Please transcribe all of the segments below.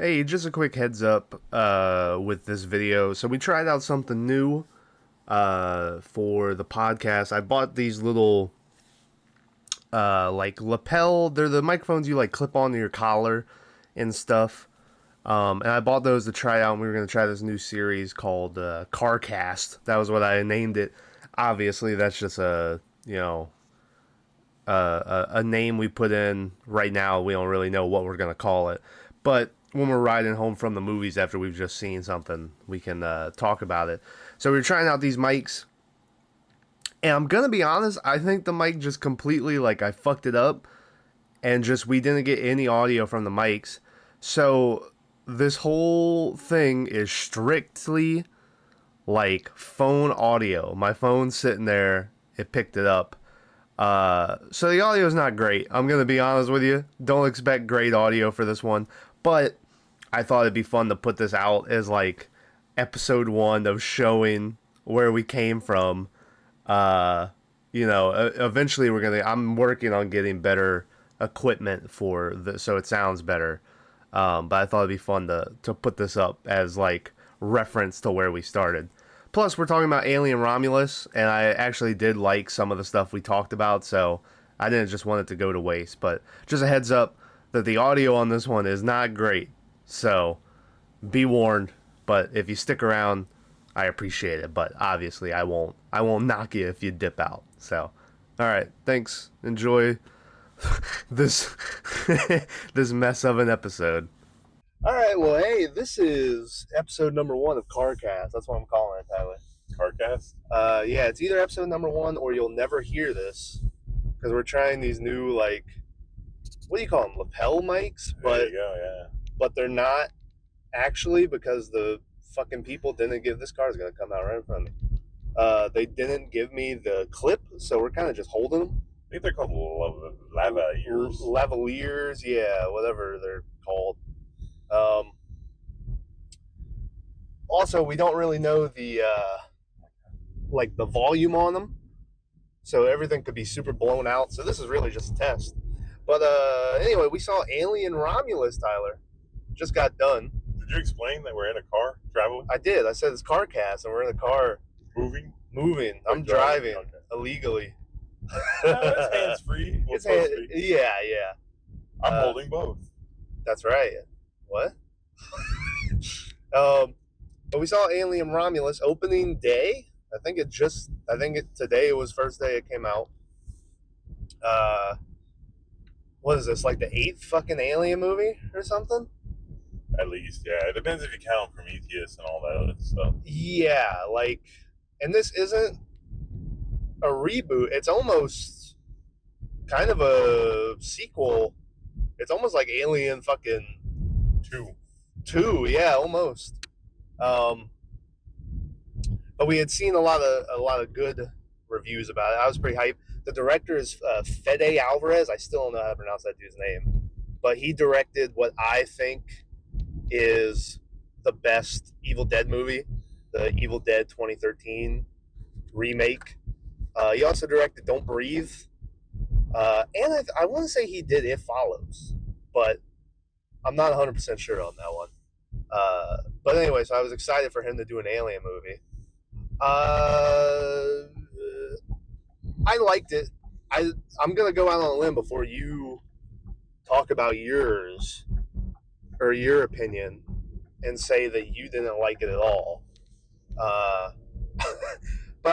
Hey, just a quick heads up with this video. So we tried out something new for the podcast. I bought these little like lapel. They're the microphones you like clip onto your collar and stuff. And I bought those to try out. And we were gonna try this new series called CarCast. That was what I named it. Obviously, that's just a name we put in right now. We don't really know what we're gonna call it, but when we're riding home from the movies after we've just seen something, we can talk about it. So we were trying out these mics, and I'm gonna be honest. I think the mic just completely like I fucked it up, and just we didn't get any audio from the mics. So this whole thing is strictly like phone audio. My phone's sitting there. It picked it up. So the audio is not great. I'm gonna be honest with you. Don't expect great audio for this one, but I thought it'd be fun to put this out as like episode one of showing where we came from. Uh, Eventually we're gonna. I'm working on getting better equipment for this, so it sounds better. But I thought it'd be fun to put this up as like reference to where we started. Plus, we're talking about Alien Romulus, and I actually did like some of the stuff we talked about, so I didn't just want it to go to waste. But just a heads up that the audio on this one is not great, so be warned. But if you stick around, I appreciate it. But obviously, I won't knock you if you dip out. So, all right, thanks. Enjoy this this mess of an episode. All right, well, hey, this is episode number one of CarCast. That's what I'm calling it, Tyler. CarCast? Yeah, it's either episode number one or you'll never hear this because we're trying these new like, what do you call them, lapel mics? There you go, yeah. But they're not actually because the fucking people didn't give. This car is gonna come out right in front of me. They didn't give me the clip, so we're kind of just holding them. I think they're called lavaliers. Lavaliers, yeah, whatever they're called. Also, we don't really know the like the volume on them, so everything could be super blown out. So this is really just a test. But anyway, we saw Alien Romulus, Tyler. Just got done. Did you explain that we're in a car traveling? I did. I said it's CarCast, and we're in the car Moving? I'm driving okay. illegally. No, it's hands free. Yeah. I'm holding both. That's right. What? But we saw Alien Romulus opening day. I think today was first day it came out. What is this, like the 8th fucking Alien movie or something? At least, yeah. It depends if you count Prometheus and all that other stuff. Yeah, like, and this isn't a reboot. It's almost kind of a sequel. It's almost like Alien fucking 2, yeah, almost. But we had seen a lot of good reviews about it. I was pretty hyped. The director is Fede Alvarez. I still don't know how to pronounce that dude's name, but he directed what I think is the best Evil Dead movie, the Evil Dead 2013 remake. He also directed Don't Breathe, and I want to say he did It Follows, but I'm not 100% sure on that one. But anyway, so I was excited for him to do an Alien movie. I liked it. I'm gonna go out on a limb before you talk about yours or your opinion and say that you didn't like it at all. But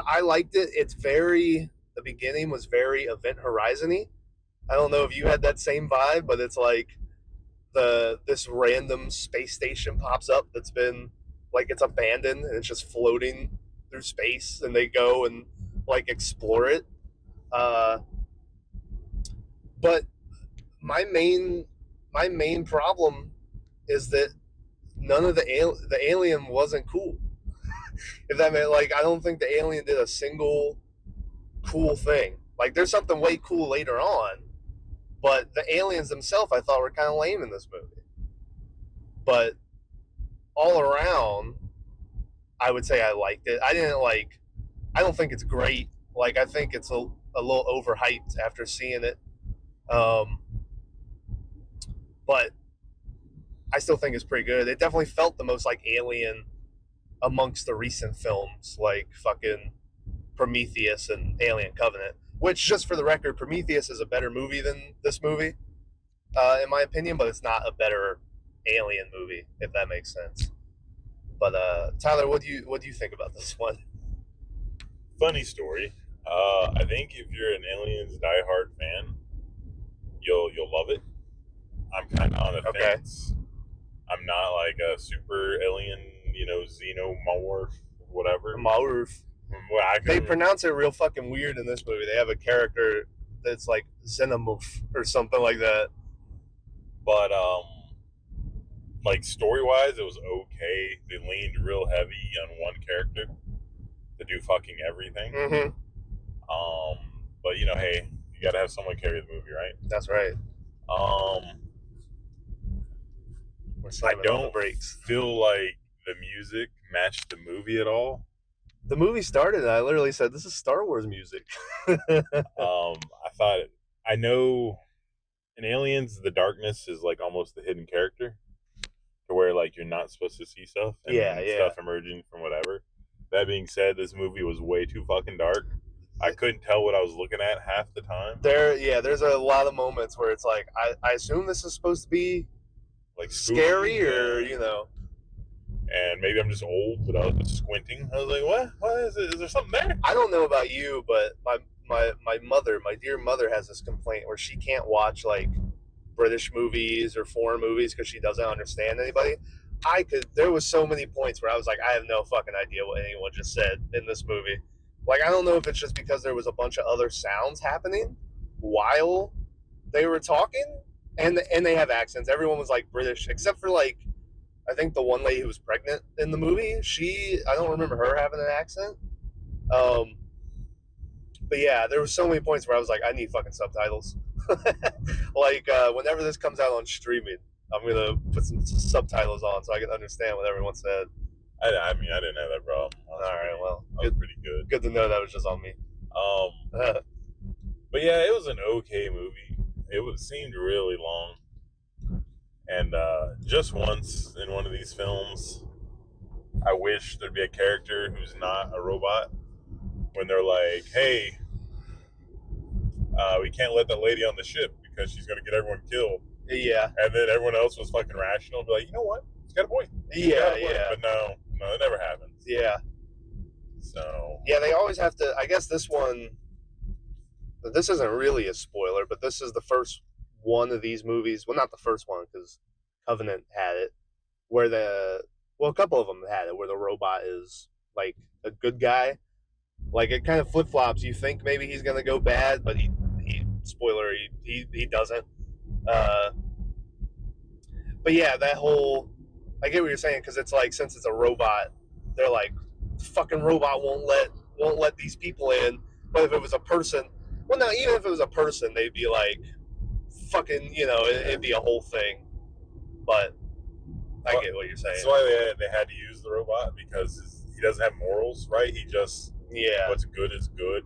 I liked it. The beginning was very Event Horizon-y. I don't know if you had that same vibe, but it's like this random space station pops up that's been like it's abandoned and it's just floating through space, and they go and like explore it. But my main problem is that none of the alien wasn't cool. If that meant, like, I don't think the alien did a single cool thing. Like, there's something way cool later on, but the aliens themselves I thought were kind of lame in this movie. But all around, I would say I liked it. I don't think it's great. Like, I think it's a little overhyped after seeing it. But I still think it's pretty good. It definitely felt the most like Alien amongst the recent films, like fucking Prometheus and Alien Covenant. Which, just for the record, Prometheus is a better movie than this movie, in my opinion, but it's not a better Alien movie, if that makes sense. But Tyler, what do you think about this one? Funny story. I think if you're an Aliens diehard fan, you'll love it. I'm kind of on the Okay. fence. I'm not like a super alien, xenomorph, whatever. Mauruf. Well, They pronounce it real fucking weird in this movie. They have a character that's like Xenomorph or something like that. But like story wise, it was okay. They leaned real heavy on one character to do fucking everything. Mm-hmm. But hey, you gotta have someone carry the movie, right? That's right. I don't feel like the music matched the movie at all. The movie started and I literally said, this is Star Wars music. I know in Aliens, the darkness is like almost the hidden character to where like you're not supposed to see stuff and stuff emerging from whatever. That being said, this movie was way too fucking dark. I couldn't tell what I was looking at half the time. There's a lot of moments where it's like, I assume this is supposed to be like scary or, And maybe I'm just old, but I was just squinting. I was like, what? What is it? Is there something there? I don't know about you, but my mother, my dear mother, has this complaint where she can't watch like British movies or foreign movies because she doesn't understand anybody. There was so many points where I was like, I have no fucking idea what anyone just said in this movie. Like, I don't know if it's just because there was a bunch of other sounds happening while they were talking, and they have accents. Everyone was like British, except for like, I think the one lady who was pregnant in the movie. I don't remember her having an accent. But yeah, there were so many points where I was like, I need fucking subtitles. Like, whenever this comes out on streaming, I'm gonna put some subtitles on so I can understand what everyone said. I mean, I didn't have that problem. All right, well, I was pretty good. Good to know that was just on me. But yeah, it was an okay movie. Seemed really long, and just once in one of these films, I wish there'd be a character who's not a robot. When they're like, "Hey, we can't let that lady on the ship because she's gonna get everyone killed." Yeah. And then everyone else was fucking rational, be like, you know what? He's got a point. Yeah. But no, it never happens. Yeah. So. Yeah, they always have to. I guess this isn't really a spoiler, but this is the first one of these movies. Well, not the first one because Covenant had it, where a couple of them had it, where the robot is like a good guy. Like, it kind of flip flops. You think maybe he's gonna go bad, but he doesn't. But yeah, that whole, I get what you're saying, because it's like, since it's a robot, they're like, fucking robot won't let these people in. But if it was a person, well, no, even if it was a person, they'd be like, fucking, it'd be a whole thing. But I get what you're saying. That's why they had to use the robot, because he doesn't have morals, right? He just, what's good is good.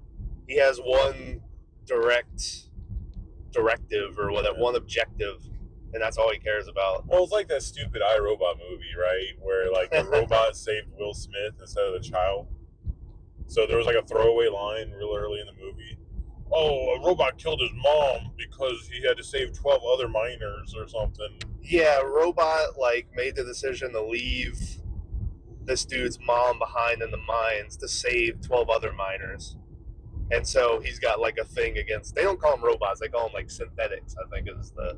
He has one directive or whatever, one objective, and that's all he cares about. Well, it's like that stupid iRobot movie, right? Where like the robot saved Will Smith instead of the child. So there was like a throwaway line real early in the movie. Oh, a robot killed his mom because he had to save 12 other minors or something. Yeah, a robot like made the decision to leave this dude's mom behind in the mines to save 12 other minors. And so he's got like a thing against, they don't call them robots, they call them like synthetics, I think is the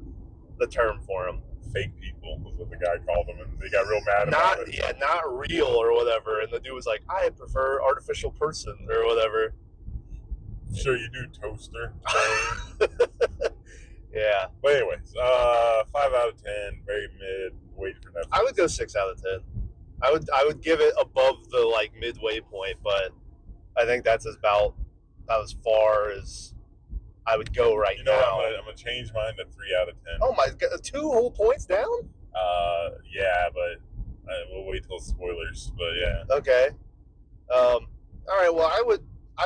term for them. Fake people is what the guy called them, and they got real mad about it. Yeah, not real or whatever. And the dude was like, I prefer artificial person or whatever. Sure you do, toaster. Yeah. But anyways, 5 out of 10, very mid, waiting for Netflix. I would go 6 out of 10. I would give it above the like midway point, but I think that's about as far as I would go right now. I'm gonna change mine to 3 out of 10. Oh my god, 2 whole points down? Yeah, but we'll wait till spoilers. But yeah. Okay. All right. Well, I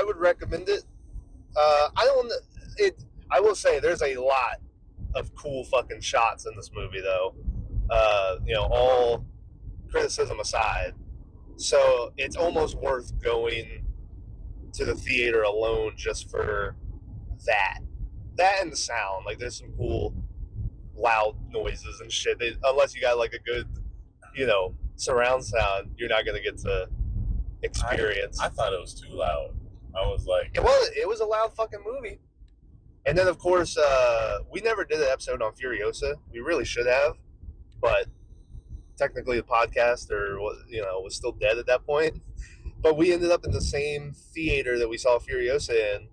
would recommend it. I will say there's a lot of cool fucking shots in this movie, though. all criticism aside. So it's almost worth going to the theater alone just for that. That and the sound. Like, there's some cool loud noises and shit. Unless you got like a good, surround sound, you're not gonna get to experience. I thought it was too loud. I was like, it was a loud fucking movie. And then of course, we never did an episode on Furiosa. We really should have, but technically the podcast was still dead at that point. But we ended up in the same theater that we saw Furiosa in.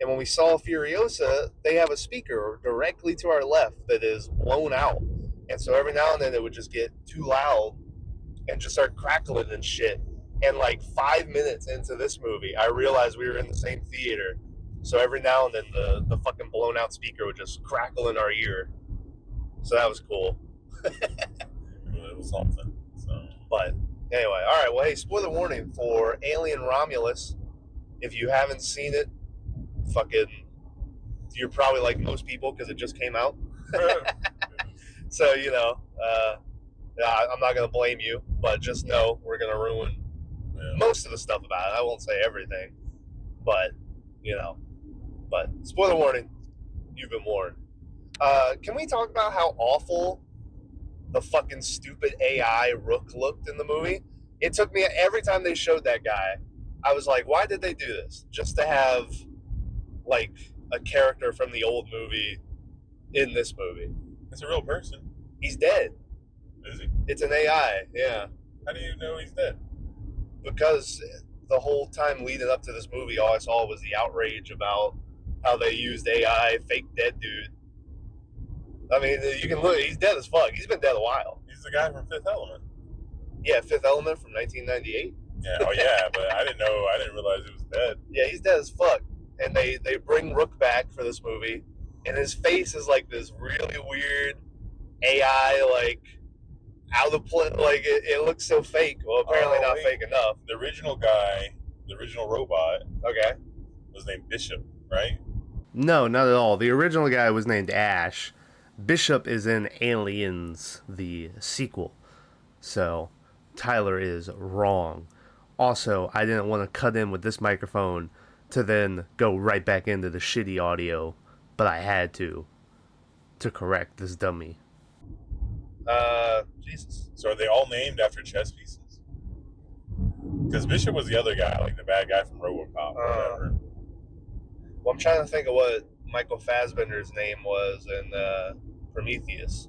And when we saw Furiosa, they have a speaker directly to our left that is blown out. And so every now and then it would just get too loud and just start crackling and shit. And like 5 minutes into this movie, I realized we were in the same theater. So every now and then the fucking blown out speaker would just crackle in our ear. So that was cool. It was something. So. But anyway, all right. Well, hey, spoiler warning for Alien Romulus. If you haven't seen it, you're probably like most people because it just came out. So, I'm not going to blame you, but just know we're going to ruin most of the stuff about it. I won't say everything, but, but spoiler warning, you've been warned. Can we talk about how awful the fucking stupid AI Rook looked in the movie? It took me, every time they showed that guy, I was like, why did they do this? Just to have, like, a character from the old movie in this movie. It's a real person. He's dead. Is he? It's an AI, yeah. How do you know he's dead? Because the whole time leading up to this movie, all I saw was the outrage about how they used AI, fake dead dude. I mean, you can look, he's dead as fuck. He's been dead a while. He's the guy from Fifth Element. Yeah, Fifth Element from 1998. Yeah, oh yeah, but I didn't realize he was dead. Yeah, he's dead as fuck. And they bring Rook back for this movie, and his face is like this really weird AI, like, out of place. Like, it looks so fake. Well, apparently not fake enough. The original guy, the original robot, okay, was named Bishop, right? No, not at all. The original guy was named Ash. Bishop is in Aliens, the sequel. So, Tyler is wrong. Also, I didn't want to cut in with this microphone to then go right back into the shitty audio, but I had to correct this dummy. Jesus. So are they all named after chess pieces? Because Bishop was the other guy, like the bad guy from RoboCop or whatever. Well, I'm trying to think of what Michael Fassbender's name was in Prometheus.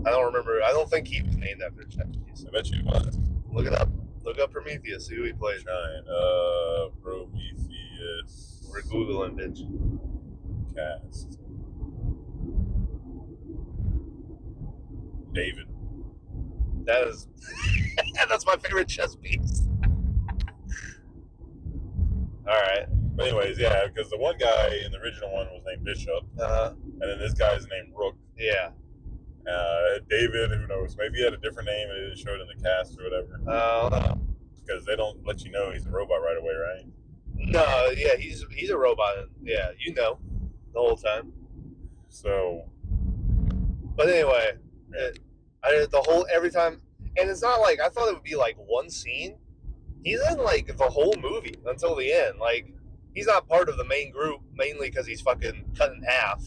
I don't remember. I don't think he was named after chess pieces. I bet you he was. Look it up. Look up Prometheus. See who he played. Prometheus. We're Googling, bitch. Cast. David. That is... that's my favorite chess piece. Alright. But anyways, yeah, because the one guy in the original one was named Bishop. And then this guy's named Rook. Yeah. David, who knows? Maybe he had a different name and it didn't show it in the cast or whatever. Because they don't let you know he's a robot right away, right? No, yeah, he's a robot. Yeah, the whole time. So. But anyway, every time, and it's not like, I thought it would be like one scene. He's in like the whole movie until the end. Like, he's not part of the main group, mainly because he's fucking cut in half.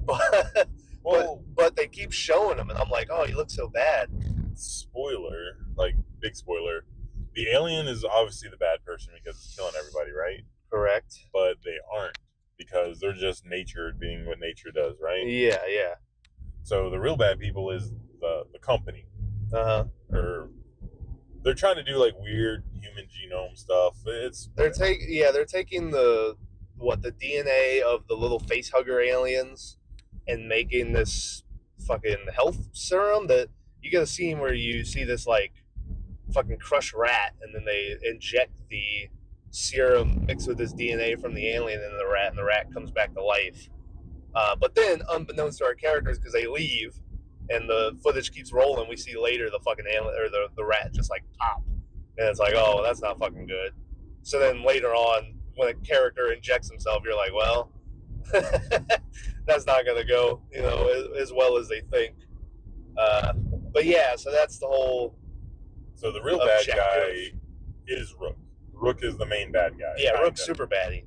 But they keep showing him, and I'm like, oh, he looks so bad. Spoiler, like, big spoiler. The alien is obviously the bad person because it's killing everybody, right? Correct. But they aren't, because they're just nature being what nature does, right? Yeah, yeah. So the real bad people is the company. Uh-huh. Or they're trying to do like weird human genome stuff. They're taking the DNA of the little face hugger aliens and making this fucking health serum that you get a scene where you see this like fucking crushed rat, and then they inject the serum mixed with this DNA from the alien into the rat, and the rat comes back to life. But then, unbeknownst to our characters, because they leave and the footage keeps rolling, we see later the fucking alien or the rat just like pop, and it's like, oh, that's not fucking good. So then later on, when a character injects himself, you're like, well, that's not gonna go, as well as they think. But yeah, so that's the whole. So the real objective. Bad guy is Rook. Rook is the main bad guy. Yeah, Rook's super baddie.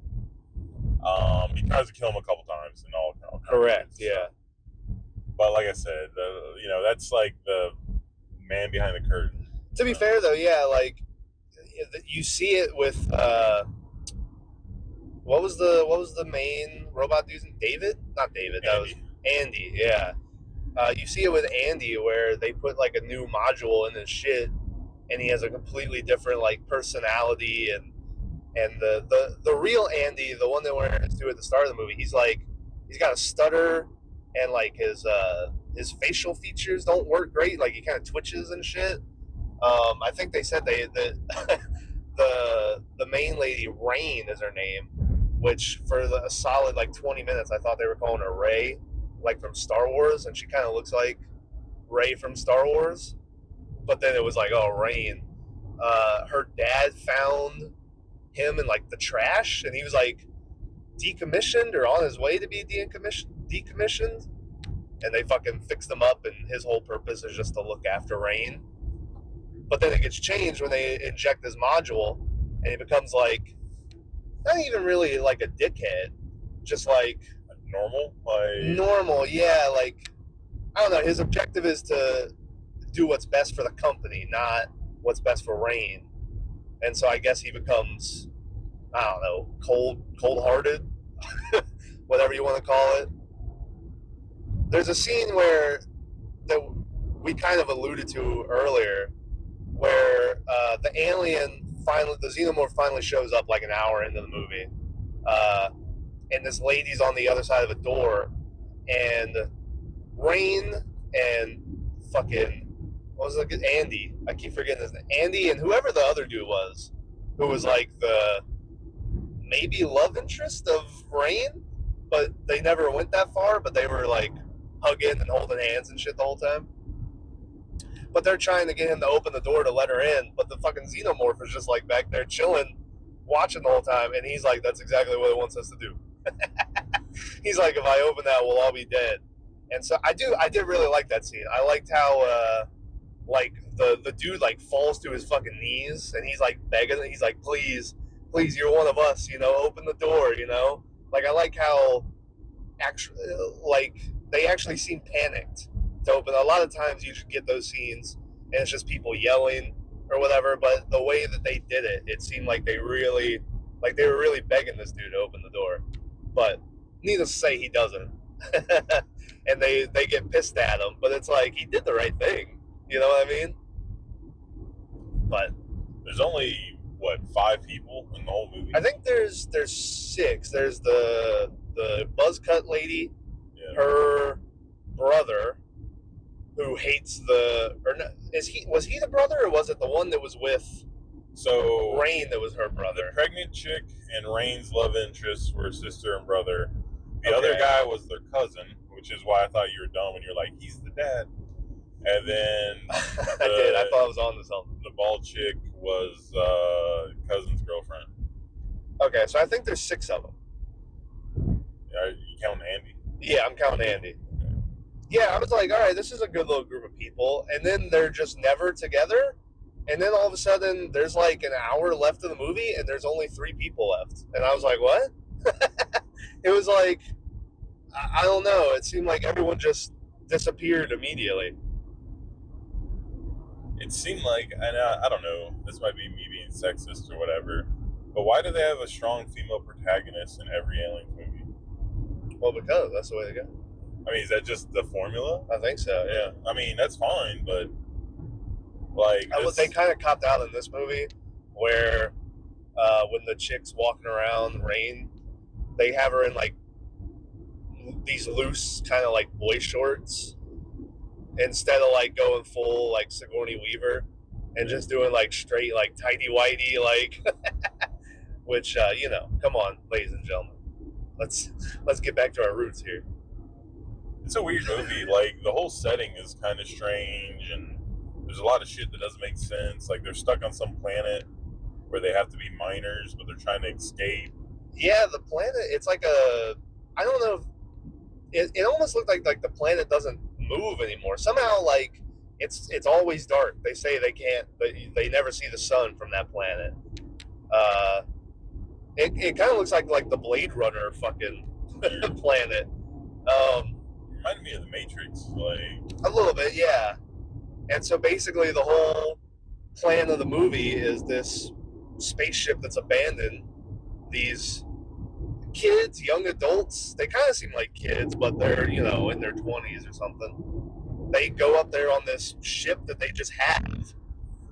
He tries to kill him a couple times and all. Correct. Yeah. But like I said, that's like the man behind the curtain. To be fair, though, yeah, like you see it with what was the main robot dude's name? David? Not David. That was Andy. Yeah. You see it with Andy where they put like a new module in his shit, and he has a completely different like personality, and the real Andy, the one that we're introduced to at the start of the movie, he's got a stutter, and like his facial features don't work great. Like he kind of twitches and shit. I think they said that the main lady, Rain, is her name, which for a solid like 20 minutes I thought they were calling her Rey, like from Star Wars, and she kind of looks like Rey from Star Wars. But then it was like, oh, Rain. Her dad found him in like the trash, and he was like decommissioned or on his way to be decommissioned, and they fucking fixed him up, and his whole purpose is just to look after Rain. But then it gets changed when they inject this module, and he becomes like not even really like a dickhead, just like normal, yeah. Like I don't know, his objective is to do what's best for the company, not what's best for Rain. And so I guess he becomes, I don't know, cold-hearted, whatever you want to call it. There's a scene that we kind of alluded to earlier, where the xenomorph finally shows up like an hour into the movie, and this lady's on the other side of a door, and Rain and fucking, what was it? Andy. I keep forgetting his name. Andy and whoever the other dude was, who was like the maybe love interest of Rain, but they never went that far, but they were like hugging and holding hands and shit the whole time. But they're trying to get him to open the door to let her in, but the fucking xenomorph is just like back there chilling, watching the whole time, and he's like, that's exactly what it wants us to do. He's like, if I open that, we'll all be dead. And so I did really like that scene. I liked how like the dude like falls to his fucking knees, and he's like begging, he's like, please, you're one of us, open the door, Like I like how actually like they actually seem panicked to open. A lot of times you just get those scenes and it's just people yelling or whatever, but the way that they did it, it seemed like they were really begging this dude to open the door. But needless to say, he doesn't. And they get pissed at him, but it's like he did the right thing. You know what I mean? But there's only 5 people in the whole movie. I think there's 6. There's the buzz cut lady, her brother, who hates was he the brother, or was it the one that was with Rain that was her brother? The pregnant chick and Rain's love interest were sister and brother. The other guy was their cousin, which is why I thought you were dumb when you're like, he's the dad. And then I thought I was on to something. The bald chick was cousin's girlfriend. Okay, so I think there's 6 of them. Yeah, you counting Andy? Yeah, I'm counting Andy. Okay. Yeah, I was like, all right, this is a good little group of people, and then they're just never together, and then all of a sudden there's like an hour left of the movie, and there's only 3 people left, and I was like, what? It was like, I don't know, it seemed like everyone just disappeared immediately. It seemed like, and I don't know, this might be me being sexist or whatever, but why do they have a strong female protagonist in every Aliens movie? Well, because that's the way they go. I mean, is that just the formula? I think so, yeah. I mean, that's fine, but like... They kind of copped out in this movie where when the chick's walking around Rain, they have her in like these loose kind of like boy shorts instead of like going full like Sigourney Weaver and just doing like straight like tighty whitey like which come on, ladies and gentlemen, let's get back to our roots here. It's a weird movie. Like the whole setting is kind of strange, and there's a lot of shit that doesn't make sense. Like they're stuck on some planet where they have to be miners, but they're trying to escape. Yeah, the planet, it's like a I don't know if it almost looked like the planet doesn't move anymore. Somehow, like it's always dark. They say they can't, but they never see the sun from that planet. Uh, it kind of looks like the Blade Runner fucking planet. Reminded me of the Matrix, like a little bit, yeah. And so basically, the whole plan of the movie is this spaceship that's abandoned. These kids, young adults, they kind of seem like kids, but they're, you know, in their 20s or something. They go up there on this ship that they just have.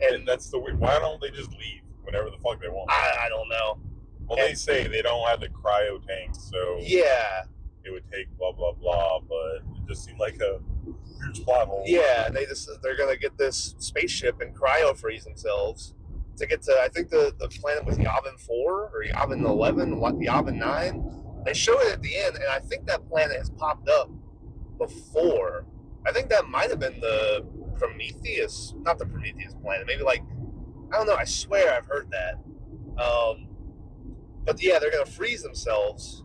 And that's the way. Why don't they just leave whenever the fuck they want? I don't know. Well, they say they don't have the cryo tanks, so yeah, it would take blah blah blah, but it just seemed like a huge plot hole. Yeah, and they're gonna get this spaceship and cryo freeze themselves to get to, I think the planet was Yavin 4 or Yavin 11, Yavin 9. They show it at the end, and I think that planet has popped up before. I think that might have been the Prometheus, not the Prometheus planet. Maybe like, I don't know. I swear I've heard that. But yeah, they're gonna freeze themselves.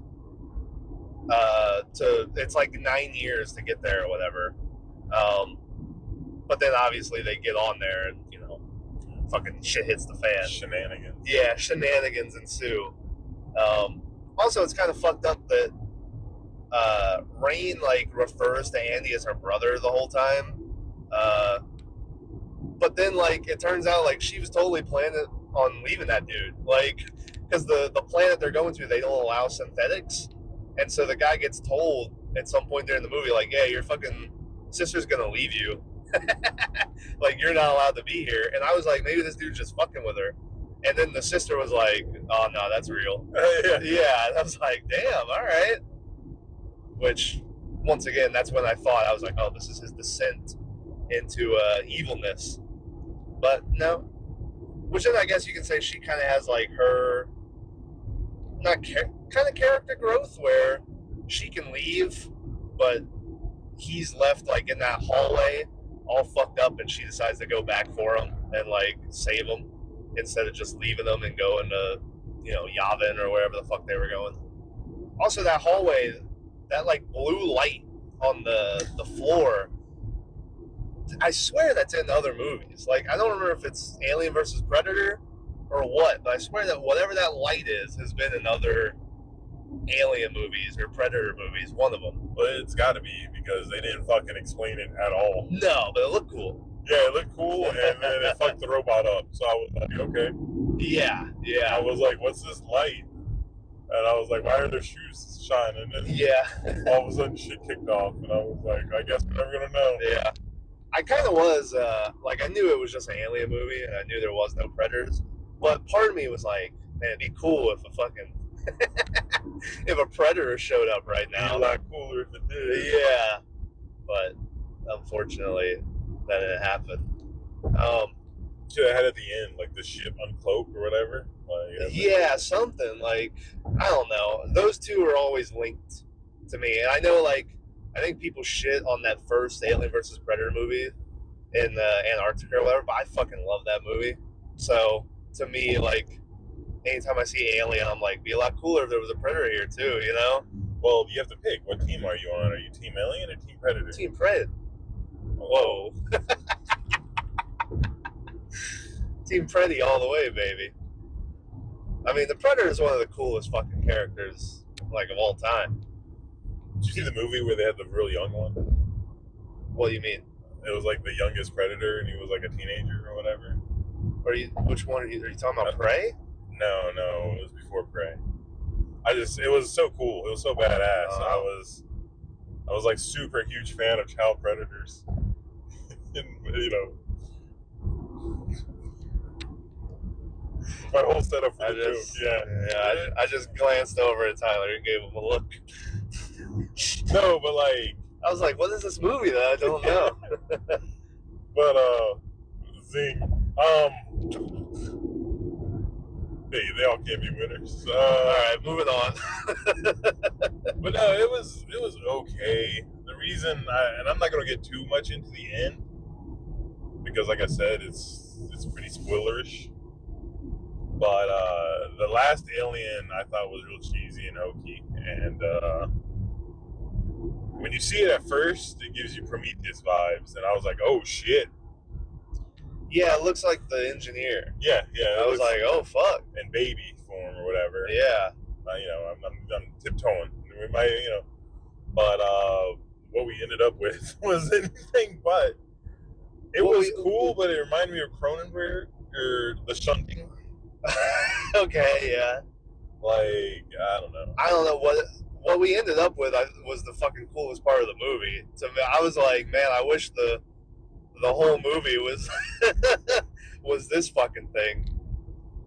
It's like 9 years to get there or whatever. But then obviously they get on there and, you know, fucking shit hits the fan. Shenanigans. Yeah, shenanigans ensue. Also, it's kind of fucked up that Rain like refers to Andy as her brother the whole time. But then like it turns out like she was totally planning on leaving that dude. Like, because the planet they're going to, they don't allow synthetics. And so the guy gets told at some point during the movie, like, yeah, your fucking sister's gonna leave you. Like, you're not allowed to be here. And I was like, maybe this dude's just fucking with her. And then the sister was like, oh, no, that's real. Yeah, and I was like, damn, all right. Which, once again, that's when I thought, I was like, oh, this is his descent into evilness. But no. Which then I guess you can say she kind of has, like, her, kind of character growth where she can leave, but he's left, like, in that hallway all fucked up, and she decides to go back for him and, like, save him instead of just leaving them and going to, you know, Yavin or wherever the fuck they were going. Also, that hallway, that, like, blue light on the floor, I swear that's in other movies. Like, I don't remember if it's Alien versus Predator or what, but I swear that whatever that light is has been in other Alien movies or Predator movies, one of them. Well, it's got to be, because they didn't fucking explain it at all. No, but it looked cool. Yeah, it looked cool, and then it fucked the robot up. So I was like, okay. Yeah. I was like, what's this light? And I was like, why are their shoes shining? And yeah. All of a sudden shit kicked off, and I was like, I guess we're never gonna know. Yeah. I kind of was, like, I knew it was just an alien movie, and I knew there was no predators. But part of me was like, man, it'd be cool if a fucking if a predator showed up right now. It'd be a lot cooler if it did. Yeah, but unfortunately, that didn't happen. Should have had at the end, like the ship uncloak or whatever. Like, yeah, something like, I don't know. Those two are always linked to me, and I know, like, I think people shit on that first Alien versus Predator movie in Antarctica or whatever, but I fucking love that movie. So to me, like, anytime I see Alien, I'm like, be a lot cooler if there was a Predator here too, you know? Well, you have to pick. What team are you on? Are you Team Alien or Team Predator? Team Pred. Whoa. Team Freddy all the way, baby. I mean, the Predator is one of the coolest fucking characters, like, of all time. Did you see the movie where they had the real young one? What do you mean? It was like the youngest Predator, and he was like a teenager or whatever. Which one are you talking about? Prey? No, it was before Prey. It was so cool. It was so badass. I was like super huge fan of child predators. And, you know, my whole setup for the joke. Yeah. I just glanced over at Tyler and gave him a look. No, but like, I was like, what is this movie that I don't know? But zing. They all can't be winners. All right, moving on. But no, it was okay. The reason, and I'm not gonna get too much into the end, because like I said, it's pretty spoilerish. But the last Alien I thought was real cheesy and hokey, and when you see it at first, it gives you Prometheus vibes, and I was like, oh shit. Yeah, it looks like the engineer. Yeah. I was like, oh fuck. In baby form or whatever. Yeah. I'm tiptoeing. We might, but what we ended up with was anything but. It was cool, but it reminded me of Cronenberg or The Shunting. Okay, yeah. Like, I don't know what we ended up with was the fucking coolest part of the movie. So I was like, man, I wish the whole movie was was this fucking thing.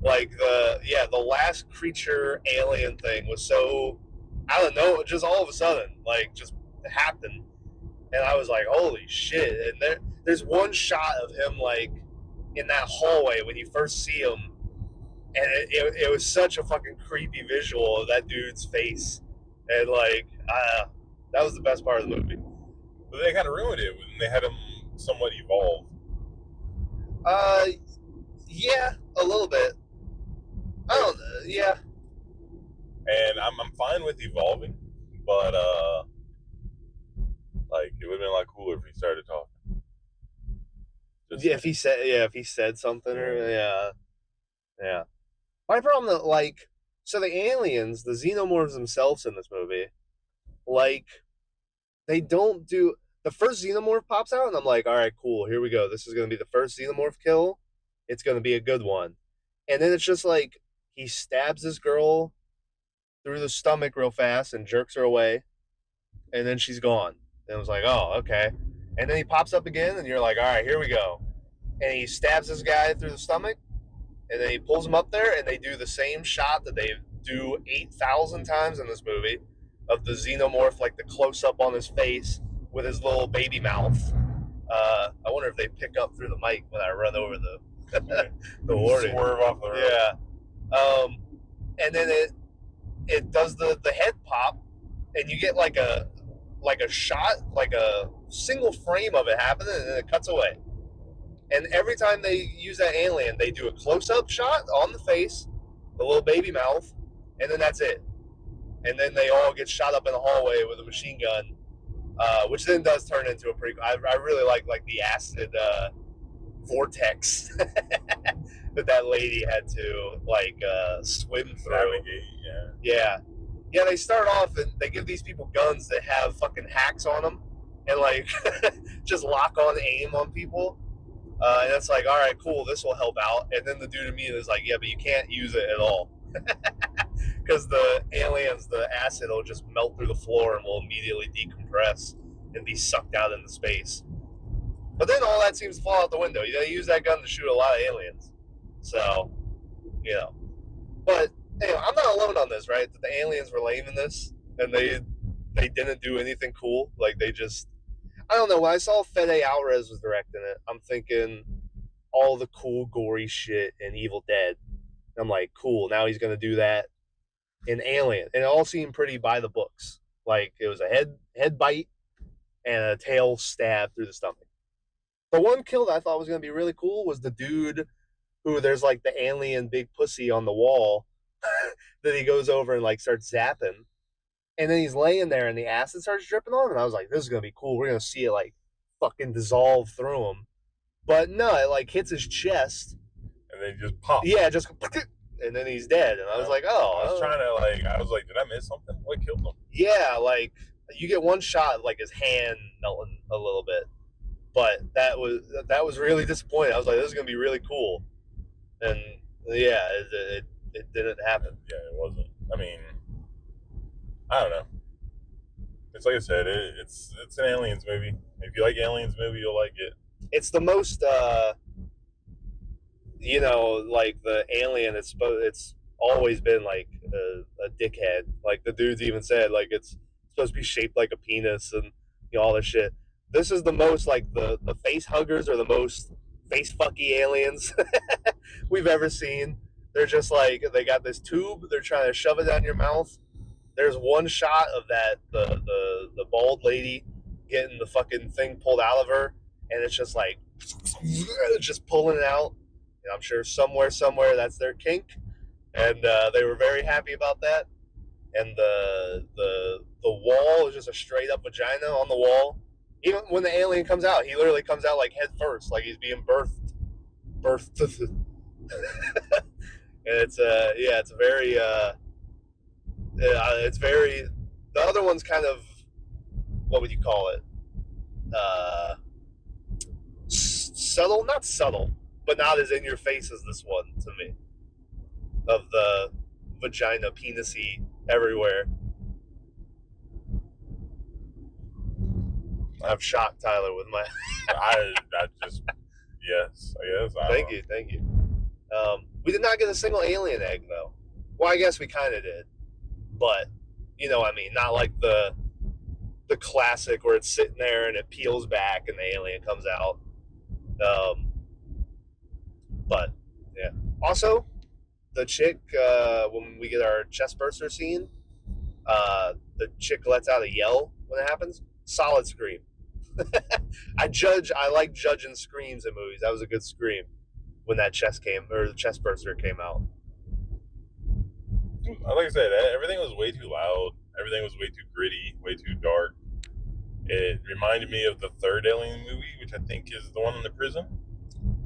Like the last creature alien thing was so, I don't know, just all of a sudden, like, just happened. And I was like, holy shit. And there's one shot of him, like, in that hallway when you first see him. And it was such a fucking creepy visual of that dude's face. And, like, that was the best part of the movie. But they kind of ruined it when they had him somewhat evolve. Yeah, a little bit. I don't know, yeah. And I'm fine with evolving, but, like, it would have been a lot cooler if he started talking. If he said something, or yeah. My problem, like, so the aliens, the xenomorphs themselves in this movie, like, they don't do, the first xenomorph pops out, and I'm like, all right, cool, here we go. This is going to be the first xenomorph kill. It's going to be a good one. And then it's just like, he stabs this girl through the stomach real fast and jerks her away, and then she's gone. And I was like, oh, okay. And then he pops up again, and you're like, all right, here we go. And he stabs this guy through the stomach, and then he pulls him up there, and they do the same shot that they do 8,000 times in this movie of the xenomorph, like the close-up on his face with his little baby mouth. I wonder if they pick up through the mic when I run over the warning. Swerve off the road. Yeah. And then it does the head pop, and you get like a shot, like a single frame of it happening, and then it cuts away. And every time they use that alien, they do a close-up shot on the face, the little baby mouth, and then that's it. And then they all get shot up in the hallway with a machine gun, which then does turn into a pretty. I really like the acid vortex that lady had to swim through. Navigate, yeah. They start off and they give these people guns that have fucking hacks on them, and like just lock on aim on people. And it's like, all right, cool, this will help out. And then the dude immediately is like, yeah, but you can't use it at all. Because the aliens, the acid will just melt through the floor and will immediately decompress and be sucked out into space. But then all that seems to fall out the window. They use that gun to shoot a lot of aliens. So, But anyway, I'm not alone on this, right? That the aliens were lame in this, and they didn't do anything cool. Like, they just... I don't know, when I saw Fede Alvarez was directing it, I'm thinking all the cool, gory shit in Evil Dead. I'm like, cool, now he's going to do that in Alien. And it all seemed pretty by the books. Like, it was a head bite and a tail stab through the stomach. The one kill that I thought was going to be really cool was the dude who there's, like, the alien big pussy on the wall that he goes over and, like, starts zapping. And then he's laying there and the acid starts dripping on him. And I was like, this is going to be cool. We're going to see it, like, fucking dissolve through him. But no, it, like, hits his chest. And then just pop. Yeah, just... And then he's dead. And I was like, oh. I was like, did I miss something? What killed him? Yeah, like, you get one shot, like, his hand melting a little bit. But that was really disappointing. I was like, this is going to be really cool. And, yeah, it didn't happen. Yeah, it wasn't. I mean... I don't know. It's like I said, it's an Aliens movie. If you like Aliens movie, you'll like it. It's the most, like the alien. It's always been like a dickhead. Like the dudes even said, like it's supposed to be shaped like a penis and all this shit. This is the most like the face huggers are the most face fucky aliens we've ever seen. They're just like they got this tube. They're trying to shove it down your mouth. There's one shot of that the bald lady getting the fucking thing pulled out of her, and it's just like just pulling it out. And I'm sure somewhere that's their kink, and they were very happy about that. And the wall is just a straight up vagina on the wall. Even when the alien comes out, he literally comes out like head first, like he's being birthed. And it's it's very it's very. The other one's kind of, what would you call it? Subtle, not subtle, but not as in your face as this one to me. Of the vagina, penis-y everywhere. I've shocked Tyler with my. I just yes, I guess. Thank you. We did not get a single alien egg though. Well, I guess we kind of did, but you know, what I mean, not like the classic where it's sitting there and it peels back and the alien comes out. But yeah. Also, the chick when we get our chest burster scene, the chick lets out a yell when it happens. Solid scream. I like judging screams in movies. That was a good scream when that the chest burster came out. Like I said, everything was way too loud. Everything was way too gritty, way too dark. It reminded me of the third Alien movie, which I think is the one in the prison.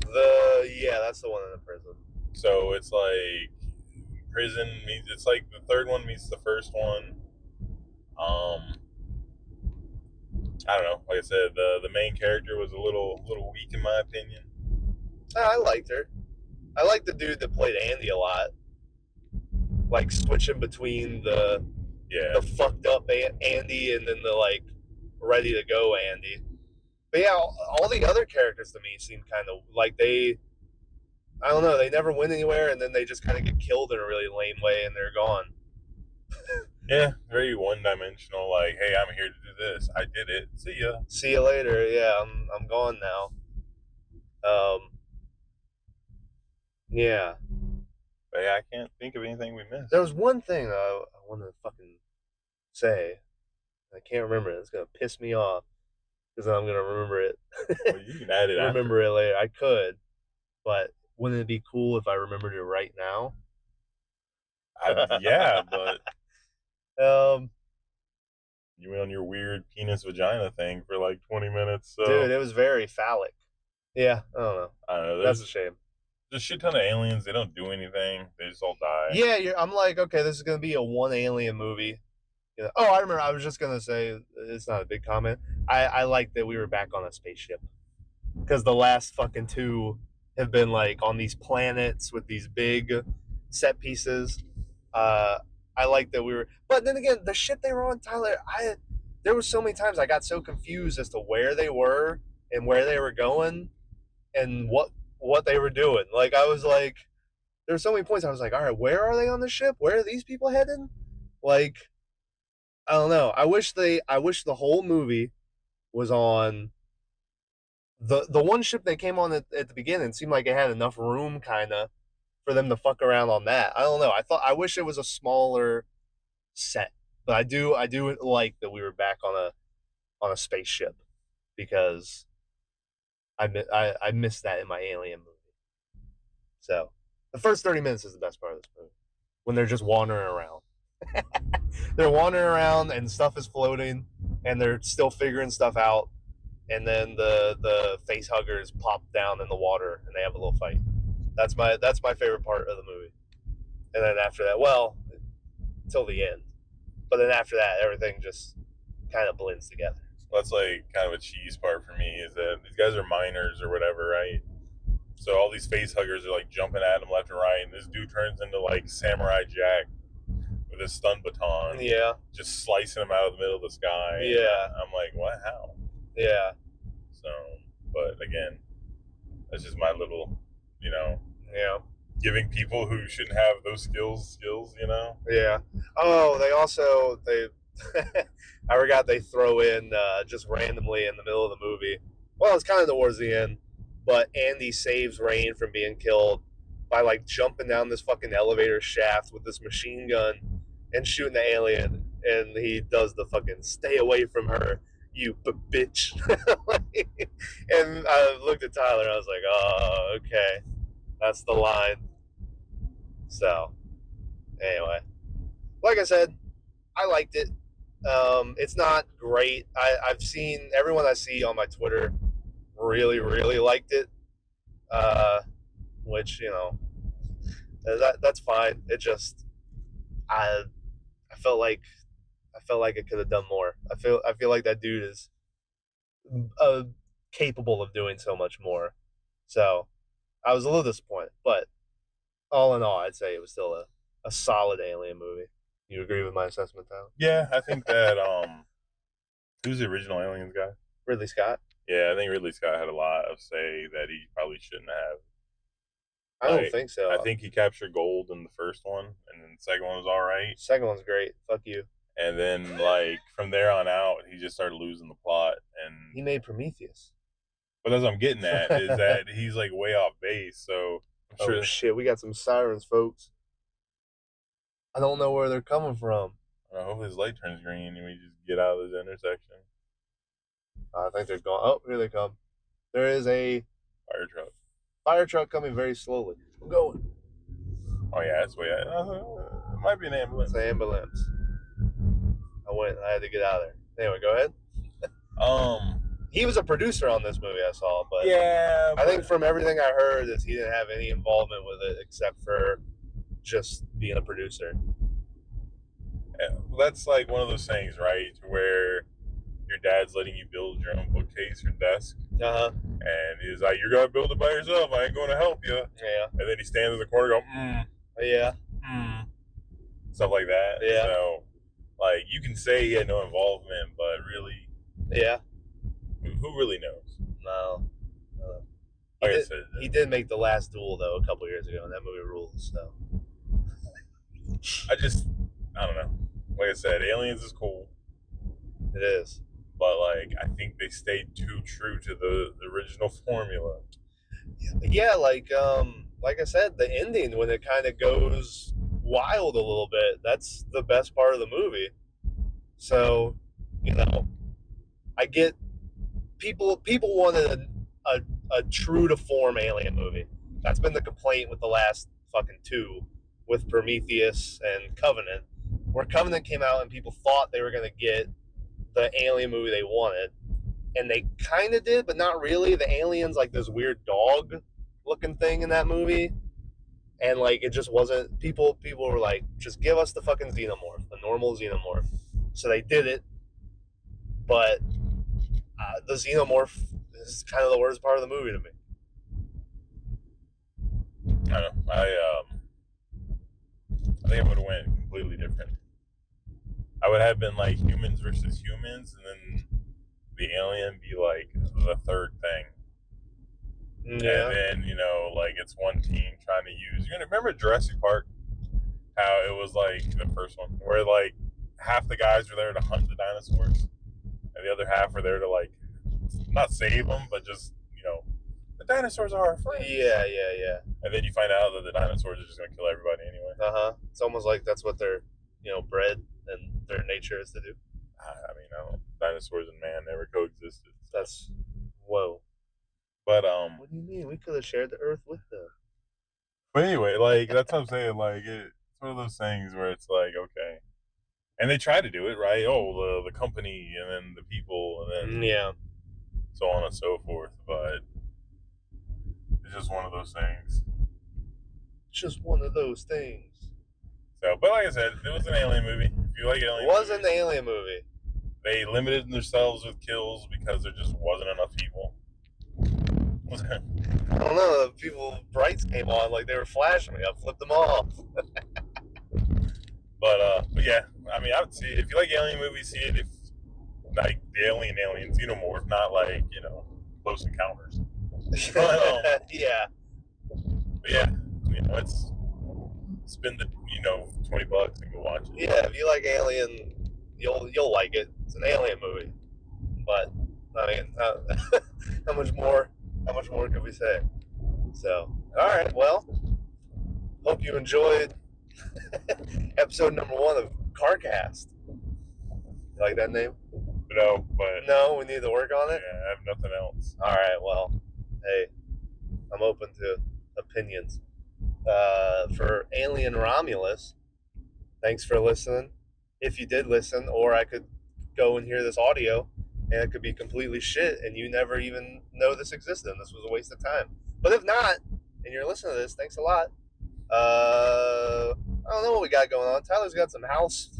That's the one in the prison. So it's like prison meets. It's like the third one meets the first one. I don't know. Like I said, the main character was a little weak in my opinion. I liked her. I liked the dude that played Andy a lot. Like switching between the fucked up Andy and then the like ready to go Andy. But yeah, all the other characters to me seem kind of like I don't know, they never went anywhere and then they just kind of get killed in a really lame way and they're gone. Yeah, very one-dimensional. Like, hey, I'm here to do this. I did it. See ya. See you later. Yeah, I'm gone now. Yeah. But yeah, I can't think of anything we missed. There was one thing I wanted to fucking say. I can't remember it. It's gonna piss me off because I'm gonna remember it. Well, you can add it. Remember it later. I could, but wouldn't it be cool if I remembered it right now? Yeah, but you went on your weird penis vagina thing for like 20 minutes. So. Dude, it was very phallic. Yeah, I don't know. That's a shame. There's a shit ton of aliens. They don't do anything. They just all die. Yeah, I'm like, okay, this is gonna be a one alien movie. You know, oh, I remember. I was just gonna say, it's not a big comment. I like that we were back on a spaceship because the last fucking two have been like on these planets with these big set pieces. I like that we were, but then again, the shit they were on, Tyler. There were so many times I got so confused as to where they were and where they were going and what they were doing. Like I was like, there were so many points I was like, all right, where are they on the ship? Where are these people heading? Like, I don't know. I wish the whole movie was on the one ship they came on at the beginning. It seemed like it had enough room kind of for them to fuck around on that. I don't know. I wish it was a smaller set. But I do like that we were back on a spaceship because I missed that in my Alien movie. So the first 30 minutes is the best part of this movie when they're just wandering around. They're wandering around and stuff is floating and they're still figuring stuff out. And then the face huggers pop down in the water and they have a little fight. That's my favorite part of the movie. And then after that, well, till the end. But then after that, everything just kind of blends together. That's like kind of a cheese part for me is that these guys are miners or whatever, right? So all these face huggers are like jumping at him left and right, and this dude turns into like Samurai Jack with his stun baton. Yeah. Just slicing him out of the middle of the sky. Yeah. I'm like, what? How? Yeah. So, but again, that's just my little, Yeah. Giving people who shouldn't have those skills, Yeah. Oh, I forgot they throw in just randomly in the middle of the movie. Well, it's kind of towards the end, but Andy saves Rain from being killed by like jumping down this fucking elevator shaft with this machine gun and shooting the alien, and he does the fucking "stay away from her, you bitch." And I looked at Tyler and I was like, oh, okay, that's the line. So anyway, like I said, I liked it. It's not great. I've seen everyone I see on my Twitter really, really liked it. Which that's fine. It just I I felt like it could have done more. I feel like that dude is uh, capable of doing so much more. So I was a little disappointed, but all in all, I'd say it was still a solid Alien movie. You agree with my assessment, Tyler? Yeah, I think that who's the original Aliens guy? Ridley Scott. Yeah, I think Ridley Scott had a lot of say that he probably shouldn't have. I don't think so. I think he captured gold in the first one, and then the second one was all right. Second one's great. Fuck you. And then, like, from there on out, he just started losing the plot. And he made Prometheus. But as I'm getting at is that he's like way off base. So I'm sure. Oh shit, we got some sirens, folks. I don't know where they're coming from. I hope his light turns green and we just get out of this intersection. I think they're going. Oh, here they come. There is a fire truck. Fire truck coming very slowly. I'm going. Oh yeah, that's way. It might be an ambulance. It's an ambulance. I had to get out of there. Anyway, go ahead. He was a producer on this movie I saw, but yeah, I think from everything I heard is he didn't have any involvement with it except for just being a producer. Yeah, that's like one of those things, right? Where your dad's letting you build your own bookcase or desk. And he's like, "You're gonna build it by yourself. I ain't gonna help you." Yeah. And then he stands in the corner, going, Yeah. Stuff like that. Yeah. So, like, you can say he had no involvement, but really, yeah. Who really knows? No. Like I said, he did make The Last Duel though a couple years ago, and that movie rules. So. I don't know. Like I said, Aliens is cool. It is. But, like, I think they stayed too true to the original formula. Yeah, like I said, the ending, when it kind of goes wild a little bit, that's the best part of the movie. So, I get people wanted a true to form Alien movie. That's been the complaint with the last fucking two, with Prometheus and Covenant, where Covenant came out and people thought they were going to get the Alien movie they wanted, and they kind of did, but not really. The alien's like this weird dog looking thing in that movie, and like it just wasn't. People were like, just give us the fucking xenomorph, the normal xenomorph. So they did it, but the xenomorph is kind of the worst part of the movie to me. I don't know. I think I would have went completely different. I would have been like humans versus humans, and then the alien be like the third thing. Yeah. And then, like it's one team trying to use. You remember Jurassic Park? How it was like the first one, where like half the guys were there to hunt the dinosaurs, and the other half were there to like not save them, but just the dinosaurs are our friends. Yeah. And then you find out that the dinosaurs are just gonna kill everybody anyway. It's almost like that's what they're bred and their nature is to do. I mean, dinosaurs and man never coexisted. So. That's whoa. But what do you mean? We could have shared the earth with them. But anyway, like that's what I'm saying. Like it's one of those things where it's like, okay, and they try to do it right. Oh, the company, and then the people, and then so on and so forth. But it's just one of those things. It's just one of those things. So, but like I said, it was an alien movie. If you like alien, it was an alien movie. They limited themselves with kills because there just wasn't enough people. I don't know. The brights came on like they were flashing me. I flipped them off. But yeah, I mean, I would see it. If you like alien movies, see it. If like the alien xenomorph, not like Close Encounters. But, yeah. But yeah, it's spend the $20 and go watch it. Yeah, if you like Alien, you'll like it. It's an alien movie. But I mean, how much more can we say? So, all right. Well, hope you enjoyed episode number 1 of CarCast. You like that name? No, but no, we need to work on it. Yeah, I have nothing else. All right. Well, hey, I'm open to opinions. For Alien Romulus, thanks for listening. If you did listen, or I could go and hear this audio, and it could be completely shit, and you never even know this existed, and this was a waste of time. But if not, and you're listening to this, thanks a lot. I don't know what we got going on. Tyler's got some house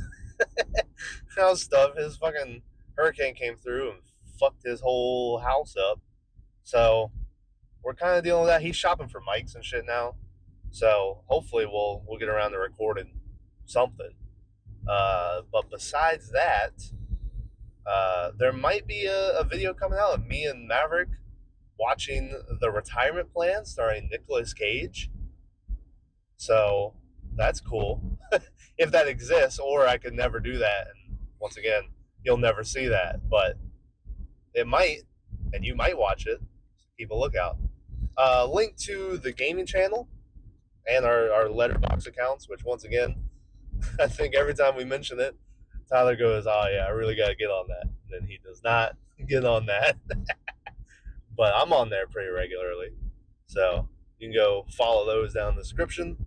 stuff. His fucking hurricane came through and fucked his whole house up. So we're kind of dealing with that. He's shopping for mics and shit now. So hopefully we'll get around to recording something. But besides that, there might be a video coming out of me and Maverick watching The Retirement Plan starring Nicolas Cage. So that's cool. If that exists, or I could never do that. And once again, you'll never see that. But it might, and you might watch it. So keep a lookout. Link to the gaming channel and our Letterboxd accounts, which once again, I think every time we mention it, Tyler goes, "Oh yeah, I really got to get on that." And then he does not get on that. But I'm on there pretty regularly. So you can go follow those down in the description.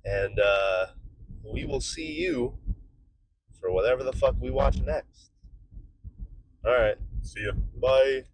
And we will see you for whatever the fuck we watch next. All right. See ya. Bye.